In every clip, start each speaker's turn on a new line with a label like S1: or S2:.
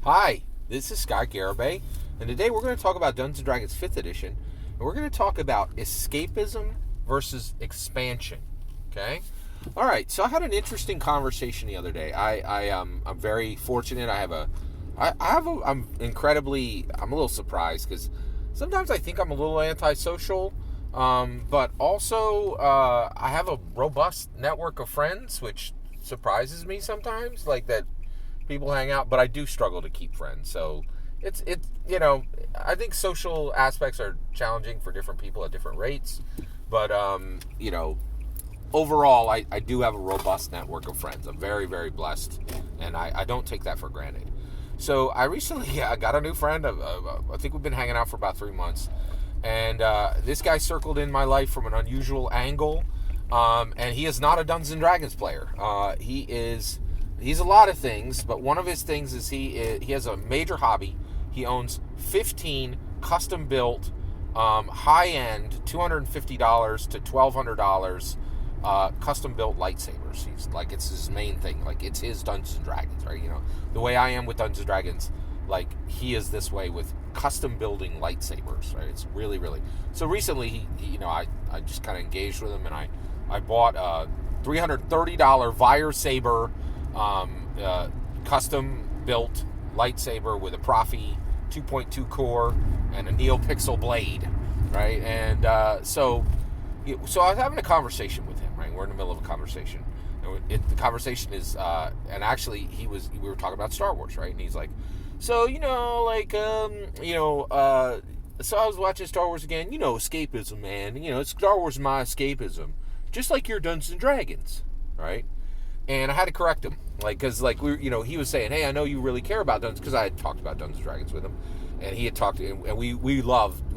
S1: Hi, this is Garibay, and today we're going to talk about Dungeons & Dragons 5th Edition, and we're going to talk about escapism versus expansion, okay? All right, so I had an interesting conversation the other day. I'm very fortunate. I'm a little surprised because sometimes I think I'm a little antisocial, but also I have a robust network of friends, which surprises me sometimes, like that people hang out, but I do struggle to keep friends. So it's I think social aspects are challenging for different people at different rates, but overall I do have a robust network of friends. I'm very, very blessed, and I don't take that for granted. So I recently got a new friend. I think we've been hanging out for about 3 months, and this guy circled in my life from an unusual angle, and he is not a Dungeons and Dragons player. He's a lot of things, but one of his things is he has a major hobby. He owns 15 custom-built, high-end, $250 to $1,200 custom-built lightsabers. He's like, it's his main thing. Like, it's his Dungeons and Dragons, right? You know, the way I am with Dungeons and Dragons, like, he is this way with custom-building lightsabers, right? It's really, really... So recently, I just kind of engaged with him, and I bought a $330 Fire Saber custom-built lightsaber with a Profi 2.2 core and a NeoPixel blade, right? And so I was having a conversation with him, right? We're in the middle of a conversation. And the conversation is, and actually we were talking about Star Wars, right? And he's like, so, so I was watching Star Wars again, escapism, man. Star Wars is my escapism. Just like your Dungeons and Dragons, right? And I had to correct him, because he was saying, hey, I know you really care about Dungeons, because I had talked about Dungeons and Dragons with him, and he had talked, and we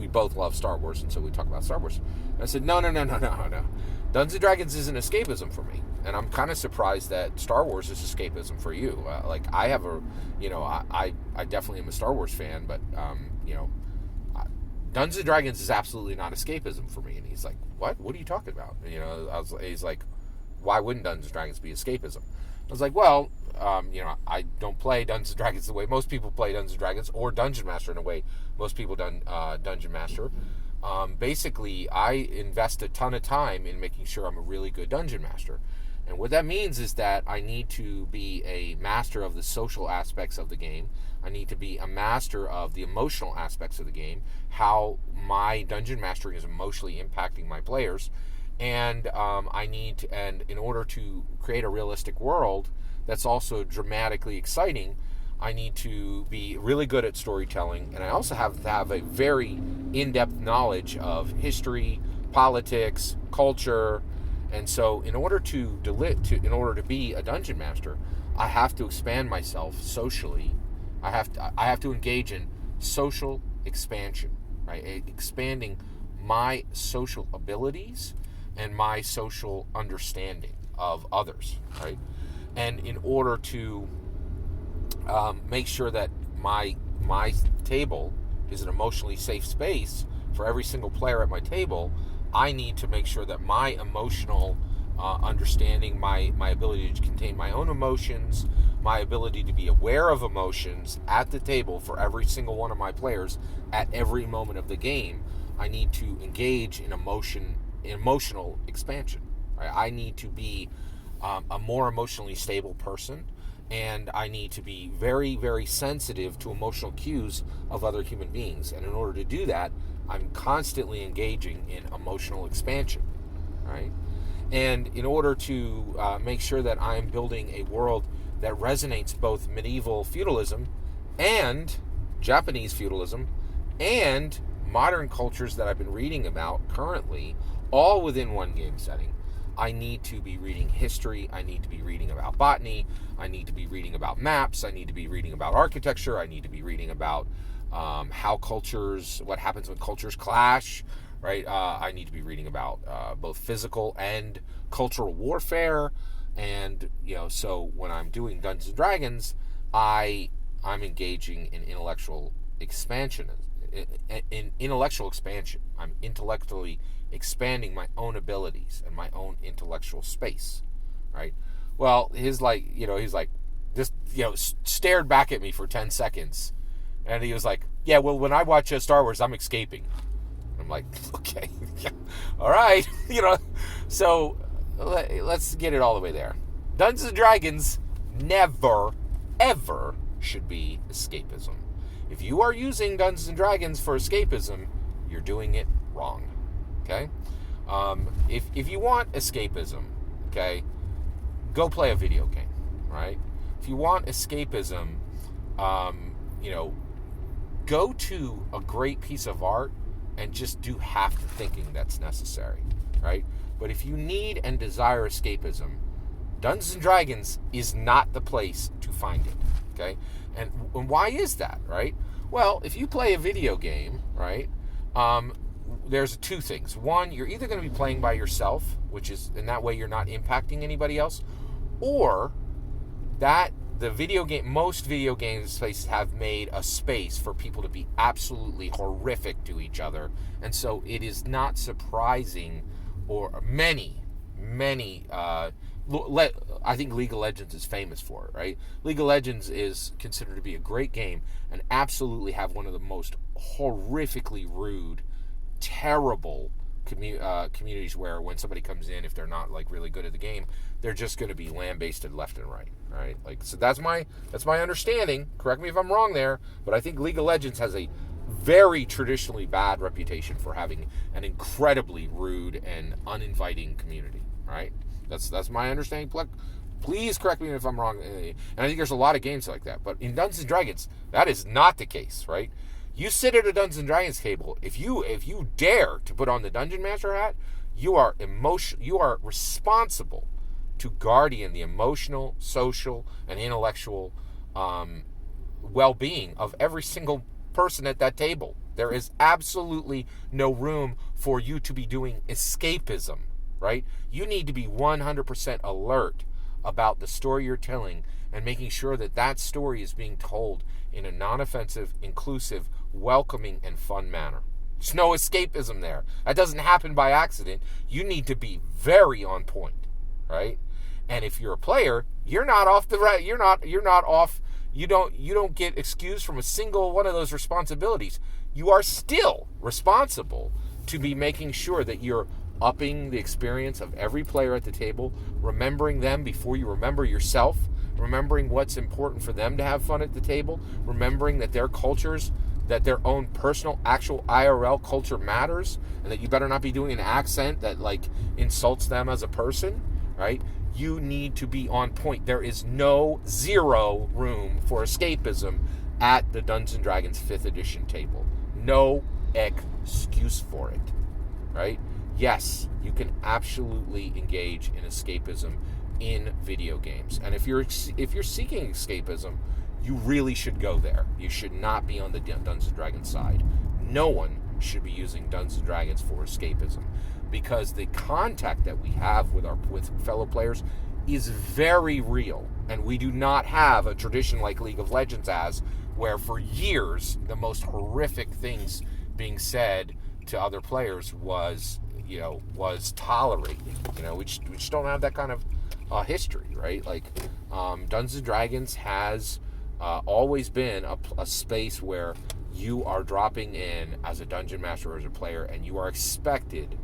S1: both love Star Wars, and so we talked about Star Wars. And I said, no. Dungeons and Dragons isn't escapism for me, and I'm kind of surprised that Star Wars is escapism for you. I have I definitely am a Star Wars fan, but Dungeons and Dragons is absolutely not escapism for me. And he's like, what? What are you talking about? He's like, why wouldn't Dungeons and Dragons be escapism? I was like, well, I don't play Dungeons and Dragons the way most people play Dungeons and Dragons, or Dungeon Master in a way most people Dungeon Master. Basically, I invest a ton of time in making sure I'm a really good Dungeon Master. And what that means is that I need to be a master of the social aspects of the game. I need to be a master of the emotional aspects of the game, how my dungeon mastering is emotionally impacting my players. And and in order to create a realistic world that's also dramatically exciting, I need to be really good at storytelling, and I also have to have a very in-depth knowledge of history, politics, culture. And so in order to be a dungeon master, I have to expand myself socially. I have to engage in social expansion, right? Expanding my social abilities and my social understanding of others, right? And in order to make sure that my table is an emotionally safe space for every single player at my table, I need to make sure that my emotional understanding, my ability to contain my own emotions, my ability to be aware of emotions at the table for every single one of my players at every moment of the game, I need to engage in emotional expansion. Right? I need to be a more emotionally stable person, and I need to be very, very sensitive to emotional cues of other human beings. And in order to do that, I'm constantly engaging in emotional expansion, right? And in order to make sure that I'm building a world that resonates both medieval feudalism and Japanese feudalism and modern cultures that I've been reading about currently, all within one game setting, I need to be reading history, I need to be reading about botany, I need to be reading about maps, I need to be reading about architecture, I need to be reading about what happens when cultures clash, right? I need to be reading about both physical and cultural warfare. And, so when I'm doing Dungeons and Dragons, I'm engaging in intellectual expansion. I'm intellectually expanding my own abilities and my own intellectual space, right? Well, he's like, just, stared back at me for 10 seconds. And he was like, yeah, well, when I watch Star Wars, I'm escaping. I'm like, okay, all right. So let's get it all the way there. Dungeons and Dragons never, ever should be escapism. If you are using Dungeons and Dragons for escapism, you're doing it wrong. Okay? If you want escapism, okay, go play a video game, right? If you want escapism, go to a great piece of art and just do half the thinking that's necessary, right? But if you need and desire escapism, Dungeons and Dragons is not the place to find it, okay? And why is that, right? Well, if you play a video game, right, there's two things. One, you're either going to be playing by yourself, which is, in that way you're not impacting anybody else, or that most video games places have made a space for people to be absolutely horrific to each other. And so it is not surprising, or many, I think League of Legends is famous for it, right? League of Legends is considered to be a great game and absolutely have one of the most horrifically rude, terrible communities where when somebody comes in, if they're not like really good at the game, they're just going to be lambasted left and right? Like, so that's my understanding. Correct me if I'm wrong there, but I think League of Legends has a very traditionally bad reputation for having an incredibly rude and uninviting community, right? That's my understanding. Please correct me if I'm wrong. And I think there's a lot of games like that. But in Dungeons & Dragons, that is not the case, right? You sit at a Dungeons & Dragons table, if you dare to put on the Dungeon Master hat, you are responsible to guardian the emotional, social, and intellectual well-being of every single person at that table. There is absolutely no room for you to be doing escapism, right? You need to be 100% alert about the story you're telling and making sure that story is being told in a non-offensive, inclusive, welcoming, and fun manner. There's no escapism there. That doesn't happen by accident. You need to be very on point, right? And if you're a player, you're not off the right. You're not off. You don't get excused from a single one of those responsibilities. You are still responsible to be making sure that you're upping the experience of every player at the table, remembering them before you remember yourself, remembering what's important for them to have fun at the table, remembering that their cultures, that their own personal, actual IRL culture matters, and that you better not be doing an accent that like insults them as a person, right? You need to be on point. There is zero room for escapism at the Dungeons & Dragons 5th edition table. No excuse for it, right? Yes, you can absolutely engage in escapism in video games. And if you're seeking escapism, you really should go there. You should not be on the Dungeons & Dragons side. No one should be using Dungeons & Dragons for escapism, because the contact that we have with fellow players is very real. And we do not have a tradition like League of Legends has, where for years the most horrific things being said to other players was tolerated. We just don't have that kind of history, right? Like, Dungeons & Dragons has always been a space where you are dropping in as a dungeon master or as a player, and you are expected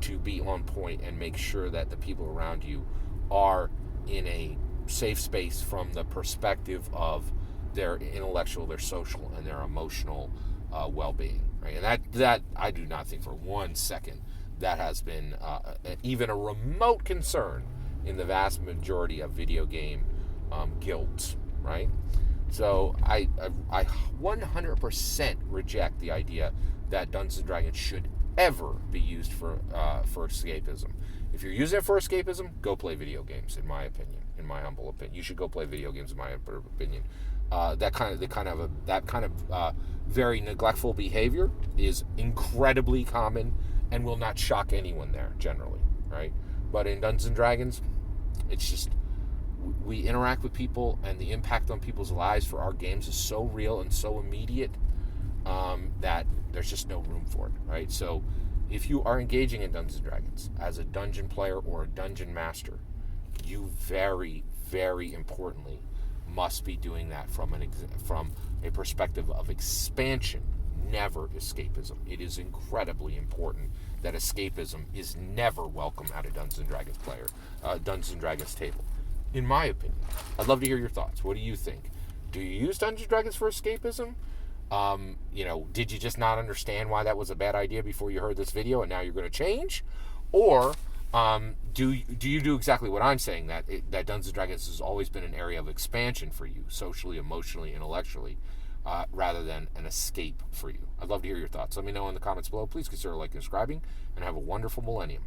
S1: to be on point and make sure that the people around you are in a safe space from the perspective of their intellectual, their social, and their emotional well-being, right? And that I do not think for 1 second that has been even a remote concern in the vast majority of video game guilds, right? So I 100% reject the idea that Dungeons & Dragons should ever be used for escapism. If you're using it for escapism, go play video games. In my opinion, in my humble opinion, you should go play video games. In my opinion, that kind of very neglectful behavior is incredibly common and will not shock anyone there generally, right? But in Dungeons & Dragons, it's just, we interact with people, and the impact on people's lives for our games is so real and so immediate that there's just no room for it, right? So if you are engaging in Dungeons & Dragons as a dungeon player or a dungeon master, you very, very importantly must be doing that from a perspective of expansion, never escapism. It is incredibly important that escapism is never welcome at a Dungeons and Dragons table, in my opinion. I'd love to hear your thoughts. What do you think? Do you use Dungeons and Dragons for escapism? Did you just not understand why that was a bad idea before you heard this video and now you're going to change? Or do you do exactly what I'm saying, that Dungeons and Dragons has always been an area of expansion for you, socially, emotionally, intellectually, rather than an escape for you? I'd love to hear your thoughts. Let me know in the comments below. Please consider liking and subscribing, and have a wonderful millennium.